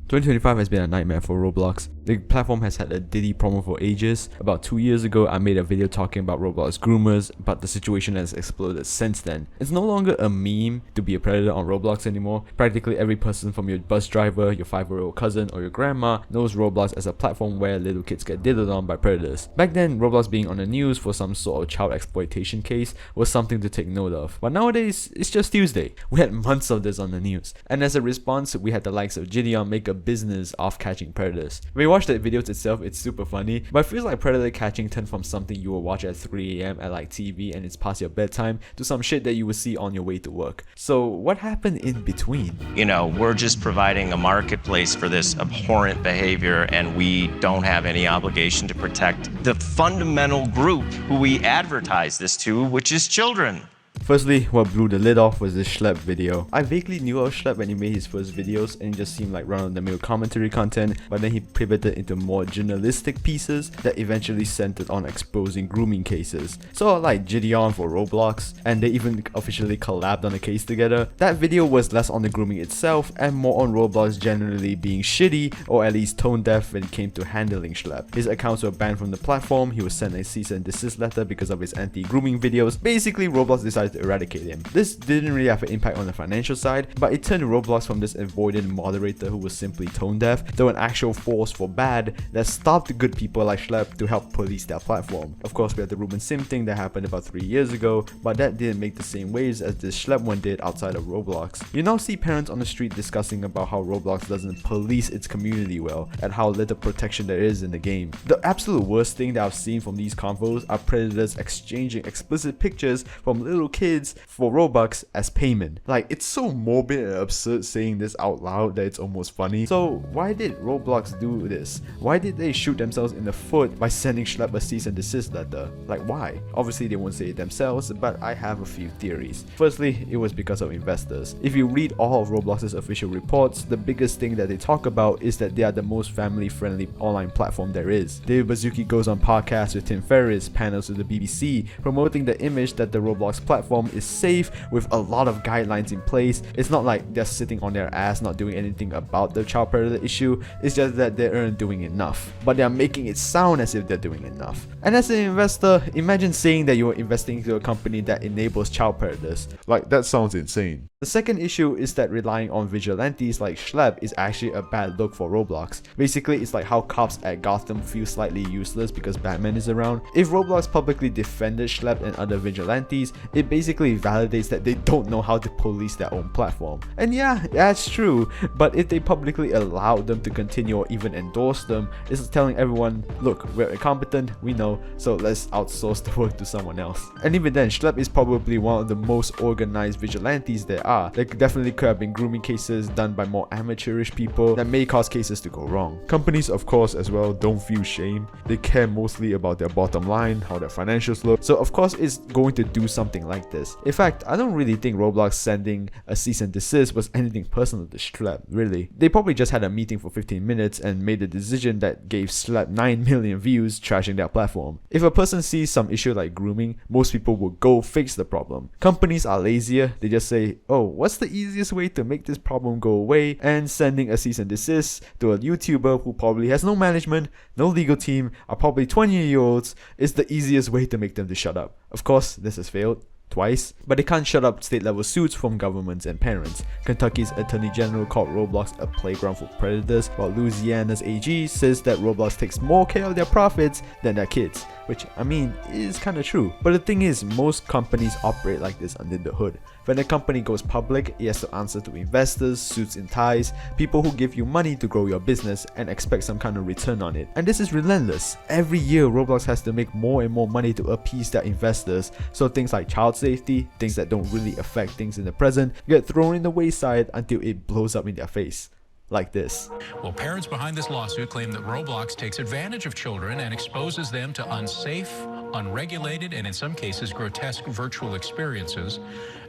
2025 has been a nightmare for Roblox. The platform has had a Diddy problem for ages. About 2 years ago, I made a video talking about Roblox groomers, but the situation has exploded since then. It's no longer a meme to be a predator on Roblox anymore. Practically every person from your bus driver, your 5-year-old cousin, or your grandma knows Roblox as a platform where little kids get diddled on by predators. Back then, Roblox being on the news for some sort of child exploitation case was something to take note of. But nowadays, it's just Tuesday. We had months of this on the news. And as a response, we had the likes of Gideon make a business of catching predators. When you watch the videos itself, it's super funny, but it feels like predator catching turned from something you will watch at 3 AM at like TV and it's past your bedtime to some shit that you will see on your way to work. So what happened in between? You know, we're just providing a marketplace for this abhorrent behavior, and we don't have any obligation to protect the fundamental group who we advertise this to, which is children. Firstly, what blew the lid off was this Schlep video. I vaguely knew of Schlep when he made his first videos and it just seemed like run-of-the-mill commentary content, but then he pivoted into more journalistic pieces that eventually centered on exposing grooming cases. So like Gideon for Roblox, and they even officially collabed on a case together. That video was less on the grooming itself and more on Roblox generally being shitty or at least tone deaf when it came to handling Schlep. His accounts were banned from the platform, he was sent a cease and desist letter because of his anti-grooming videos. Basically, Roblox decided to eradicate him. This didn't really have an impact on the financial side, but it turned Roblox from this avoidant moderator who was simply tone deaf to an actual force for bad that stopped good people like Schlep to help police their platform. Of course, we had the Ruben Sim thing that happened about 3 years ago, but that didn't make the same waves as this Schlep one did outside of Roblox. You now see parents on the street discussing about how Roblox doesn't police its community well and how little protection there is in the game. The absolute worst thing that I've seen from these convos are predators exchanging explicit pictures from little kids for Robux as payment. Like, it's so morbid and absurd saying this out loud that it's almost funny. So why did Roblox do this? Why did they shoot themselves in the foot by sending Schlep a cease and desist letter? Like, why? Obviously they won't say it themselves, but I have a few theories. Firstly, it was because of investors. If you read all of Roblox's official reports, the biggest thing that they talk about is that they are the most family-friendly online platform there is. Baszucki goes on podcasts with Ferriss, panels with the BBC, promoting the image that the Roblox platform is safe with a lot of guidelines in place. It's not like they're sitting on their ass not doing anything about the child predator issue, it's just that they aren't doing enough. But they're making it sound as if they're doing enough. And as an investor, imagine saying that you're investing into a company that enables child predators. Like, that sounds insane. The second issue is that relying on vigilantes like Schlep is actually a bad look for Roblox. Basically, it's like how cops at Gotham feel slightly useless because Batman is around. If Roblox publicly defended Schlep and other vigilantes, it basically validates that they don't know how to police their own platform. And yeah, that's true, but if they publicly allowed them to continue or even endorse them, it's telling everyone, look, we're incompetent, we know, so let's outsource the work to someone else. And even then, Schlep is probably one of the most organized vigilantes there are. There definitely could have been grooming cases done by more amateurish people that may cause cases to go wrong. Companies, of course, as well, don't feel shame. They care mostly about their bottom line, how their financials look, so of course it's going to do something like this. In fact, I don't really think Roblox sending a cease and desist was anything personal to Schlep, really. They probably just had a meeting for 15 minutes and made a decision that gave Schlep 9 million views trashing their platform. If a person sees some issue like grooming, most people will go fix the problem. Companies are lazier, they just say, oh, what's the easiest way to make this problem go away? And sending a cease and desist to a YouTuber who probably has no management, no legal team, are probably 20-year-olds is the easiest way to make them to shut up. Of course, this has failed twice, but they can't shut up state-level suits from governments and parents. Kentucky's Attorney General called Roblox a playground for predators, while Louisiana's AG says that Roblox takes more care of their profits than their kids, which, I mean, is kinda true. But the thing is, most companies operate like this under the hood. When a company goes public, it has to answer to investors, suits and ties, people who give you money to grow your business and expect some kind of return on it. And this is relentless. Every year, Roblox has to make more and more money to appease their investors, so things like child safety, things that don't really affect things in the present, get thrown in the wayside until it blows up in their face. Like this. Well, parents behind this lawsuit claim that Roblox takes advantage of children and exposes them to unsafe, unregulated, and in some cases grotesque virtual experiences.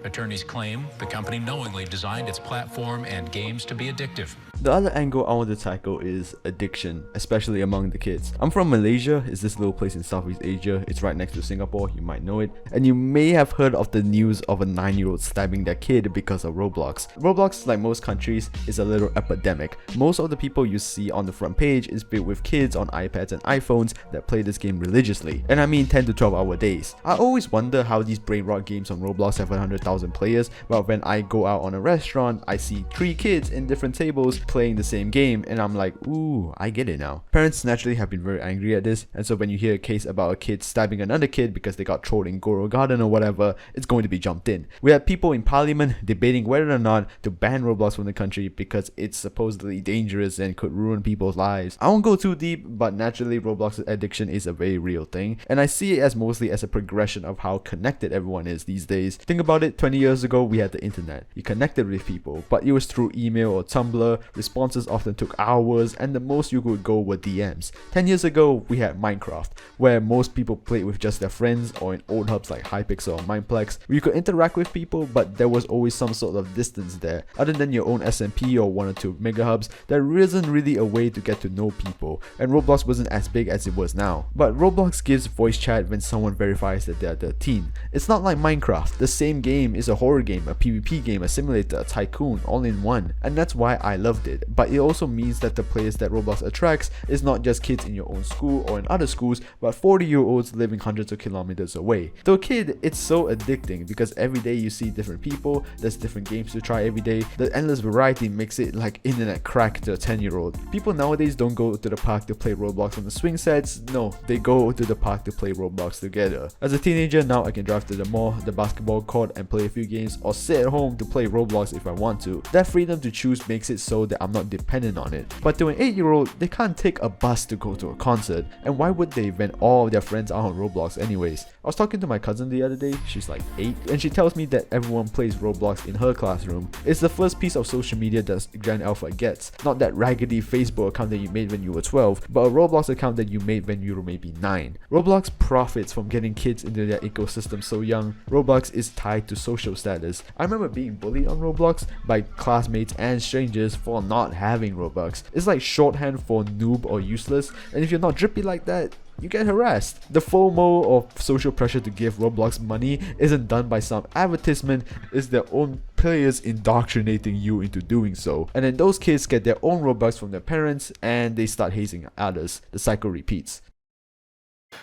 Attorneys claim the company knowingly designed its platform and games to be addictive. The other angle I want to tackle is addiction, especially among the kids. I'm from Malaysia. It's this little place in Southeast Asia. It's right next to Singapore, you might know it. And you may have heard of the news of a 9-year-old stabbing their kid because of Roblox. Roblox, like most countries, is a little epidemic. Most of the people you see on the front page is filled with kids on iPads and iPhones that play this game religiously. And I mean 10 to 12 hour days. I always wonder how these brain rot games on Roblox have 100,000 players, but when I go out on a restaurant, I see 3 kids in different tables playing the same game, and I'm like, ooh, I get it now. Parents naturally have been very angry at this, and so when you hear a case about a kid stabbing another kid because they got trolled in Goro Garden or whatever, it's going to be jumped in. We had people in parliament debating whether or not to ban Roblox from the country because it's supposedly dangerous and could ruin people's lives. I won't go too deep, but naturally Roblox's addiction is a very real thing, and I see it as mostly as a progression of how connected everyone is these days. Think about it, 20 years ago we had the internet. You connected with people, but it was through email or Tumblr. Responses often took hours, and the most you could go were DMs. 10 years ago we had Minecraft, where most people played with just their friends, or in old hubs like Hypixel or Mineplex, where you could interact with people, but there was always some sort of distance there. Other than your own SMP or 1 or 2 mega hubs, there isn't really a way to get to know people, and Roblox wasn't as big as it was now. But Roblox gives voice chat when someone verifies that they are 13. It's not like Minecraft. The same game is a horror game, a PvP game, a simulator, a tycoon, all in one, and that's why I loved it. But it also means that the players that Roblox attracts is not just kids in your own school or in other schools, but 40-year-olds living hundreds of kilometers away. To a kid, it's so addicting because every day you see different people, there's different games to try every day. The endless variety makes it like internet crack to a 10-year-old. People nowadays don't go to the park to play Roblox on the swing sets. No, they go to the park to play Roblox together. As a teenager, now I can drive to the mall, the basketball court, and play a few games, or sit at home to play Roblox if I want to. That freedom to choose makes it so that I'm not dependent on it. But to an 8-year-old, they can't take a bus to go to a concert, and why would they when all of their friends are on Roblox anyways? I was talking to my cousin the other day, she's like 8, and she tells me that everyone plays Roblox in her classroom. It's the first piece of social media that Gen Alpha gets, not that raggedy Facebook account that you made when you were 12, but a Roblox account that you made when you were maybe 9. Roblox profits from getting kids into their ecosystem so young. Roblox is tied to social status. I remember being bullied on Roblox by classmates and strangers for not having Robux. It's like shorthand for noob or useless, and if you're not drippy like that, you get harassed. The FOMO of social pressure to give Roblox money isn't done by some advertisement, it's their own players indoctrinating you into doing so. And then those kids get their own Robux from their parents and they start hazing others. The cycle repeats.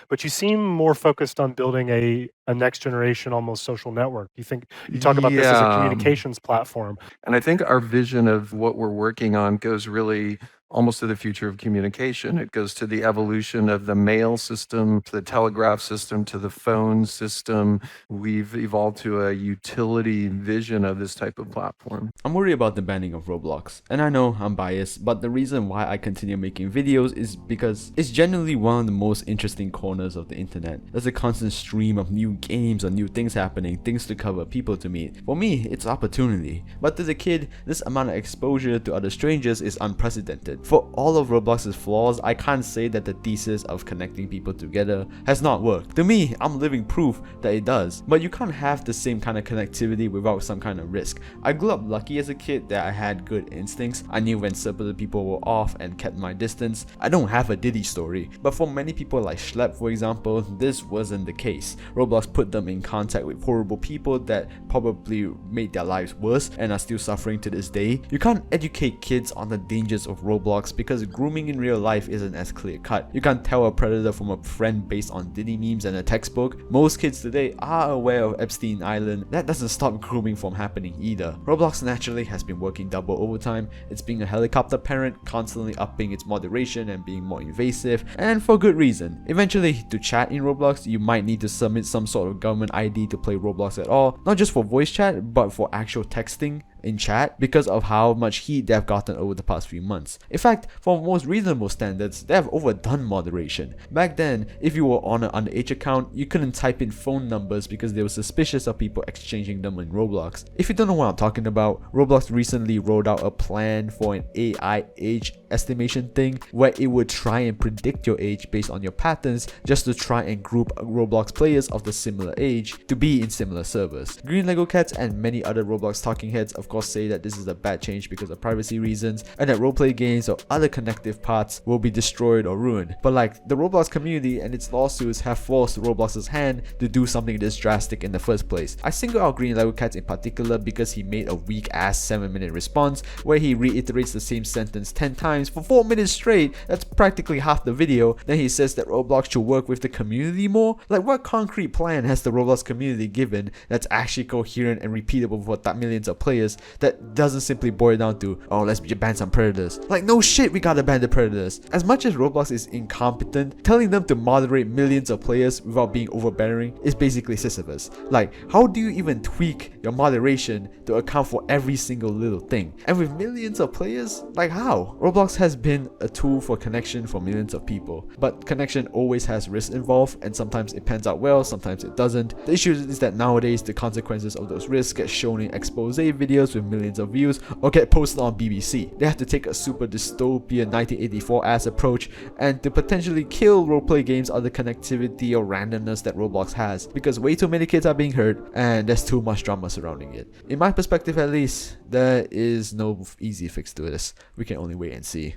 But you seem more focused on building a next generation almost social network. You talk about this as a communications platform. And I think our vision of what we're working on goes really almost to the future of communication. It goes to the evolution of the mail system, to the telegraph system, to the phone system. We've evolved to a utility vision of this type of platform. I'm worried about the banning of Roblox, and I know I'm biased, but the reason why I continue making videos is because it's genuinely one of the most interesting corners of the internet. There's a constant stream of new games or new things happening, things to cover, people to meet. For me, it's opportunity. But to the kid, this amount of exposure to other strangers is unprecedented. For all of Roblox's flaws, I can't say that the thesis of connecting people together has not worked. To me, I'm living proof that it does. But you can't have the same kind of connectivity without some kind of risk. I grew up lucky as a kid that I had good instincts. I knew when certain people were off and kept my distance. I don't have a Diddy story. But for many people like Schlep, for example, this wasn't the case. Roblox put them in contact with horrible people that probably made their lives worse and are still suffering to this day. You can't educate kids on the dangers of Roblox because grooming in real life isn't as clear cut. You can't tell a predator from a friend based on Diddy memes and a textbook. Most kids today are aware of Epstein Island. That doesn't stop grooming from happening either. Roblox naturally has been working double overtime. It's being a helicopter parent, constantly upping its moderation and being more invasive, and for good reason. Eventually, to chat in Roblox, you might need to submit some sort of government ID to play Roblox at all, not just for voice chat, but for actual texting. in chat because of how much heat they have gotten over the past few months. In fact, for most reasonable standards, they have overdone moderation. Back then, if you were on an underage account, you couldn't type in phone numbers because they were suspicious of people exchanging them in Roblox. If you don't know what I'm talking about, Roblox recently rolled out a plan for an AI age estimation thing where it would try and predict your age based on your patterns just to try and group Roblox players of the similar age to be in similar servers. Green Lego Cats and many other Roblox talking heads of course say that this is a bad change because of privacy reasons and that roleplay games or other connective parts will be destroyed or ruined. But like, the Roblox community and its lawsuits have forced Roblox's hand to do something this drastic in the first place. I single out Green Lego Cats in particular because he made a weak ass 7-minute response where he reiterates the same sentence 10 times for 4 minutes straight. That's practically half the video. Then he says that Roblox should work with the community more. Like, what concrete plan has the Roblox community given that's actually coherent and repeatable for that millions of players that doesn't simply boil down to, oh, let's ban some predators? Like, no shit, we gotta ban the predators. As much as Roblox is incompetent, telling them to moderate millions of players without being overbearing is basically Sisyphus. Like, how do you even tweak your moderation to account for every single little thing? And with millions of players, like, how? Roblox has been a tool for connection for millions of people, but connection always has risks involved, and sometimes it pans out well, sometimes it doesn't. The issue is that nowadays the consequences of those risks get shown in expose videos with millions of views or get posted on BBC. They have to take a super dystopian 1984 ass approach and to potentially kill roleplay games or the connectivity or randomness that Roblox has because way too many kids are being hurt and there's too much drama surrounding it. In my perspective at least, there is no easy fix to this. We can only wait and see.